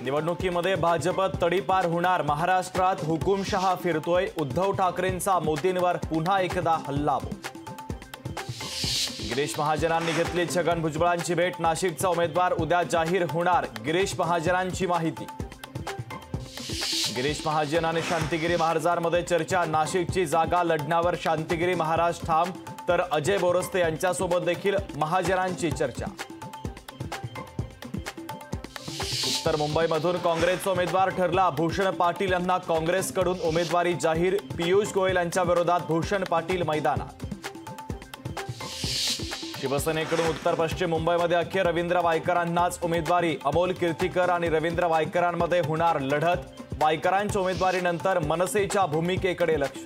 निवडणुकीमध्ये भाजप तडीपार होणार। महाराष्ट्रात हुकुमशहा फिरतोय। उद्धव ठाकरेंचा मोदींवर पुन्हा एकदा हल्लाबोल। गिरीश महाजनांनी घेतली छगन भुजबळांची भेट। नाशिकचा उमेदवार उद्या जाहीर होणार। गिरीश महाजनांची माहिती। गिरीश महाजन आणि शांतिगिरी महाराजांमध्ये चर्चा। नाशिकची जागा लढण्यावर शांतिगिरी महाराज ठाम, तर अजय बोरस्ते यांच्यासोबत देखील महाजनांची चर्चा। उत्तर मुंबईमधून काँग्रेसचा उमेदवार ठरला। भूषण पाटील यांना काँग्रेसकडून उमेदवारी जाहीर। पियुष गोयल यांच्या विरोधात भूषण पाटील मैदानात। शिवसेनेकडून उत्तर पश्चिम मुंबईमध्ये अखेर रवींद्र वायकरांनाच उमेदवारी। अमोल कीर्तीकर आणि रवींद्र वायकरांमध्ये होणार लढत। वायकरांच्या उमेदवारीनंतर मनसेच्या भूमिकेकडे लक्ष।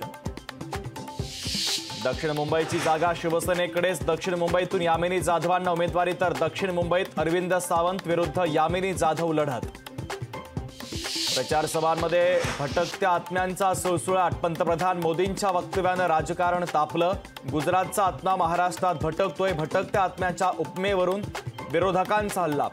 दक्षिण मुंबईची जागा शिवसेनेकडेच। दक्षिण मुंबईतून यामिनी जाधवांना उमेदवारी, तर दक्षिण मुंबईत अरविंद सावंत विरुद्ध यामिनी जाधव लढत। प्रचार सभांमध्ये भटकत्या आत्म्यांचा सुळसुळाट। पंतप्रधान मोदींच्या वक्तव्यानं राजकारण तापलं। गुजरातचा आत्मा महाराष्ट्रात भटकतोय। भटकत्या आत्म्याच्या उपमेवरून विरोधकांचा हल्ला।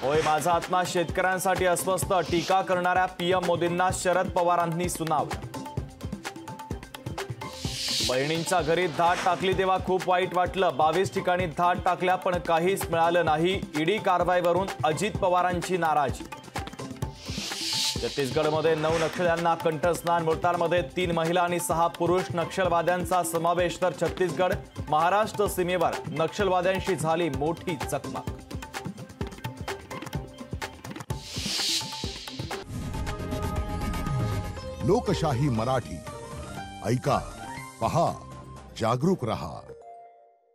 होय माझा आत्मा शेतकऱ्यांसाठी अस्वस्थ। टीका करणाऱ्या पीएम मोदींना शरद पवारांनी सुनावलं। बहिणींच्या घरी धाड टाकली तेव्हा खूप वाईट वाटलं। 22 ठिकाणी धाड टाकल्या पण काहीच मिळालं नाही। ईडी कारवाईवरून अजित पवारांची नाराजी। छत्तीसगडमध्ये 9 नक्षल्यांना कंठस्नान। मृतांमध्ये 3 महिला आणि 6 पुरुष नक्षलवाद्यांचा समावेश। तर छत्तीसगड महाराष्ट्र सीमेवर नक्षलवाद्यांशी झाली मोठी चकमक। लोकशाही मराठी ऐका, पहा, जागरूक रहा।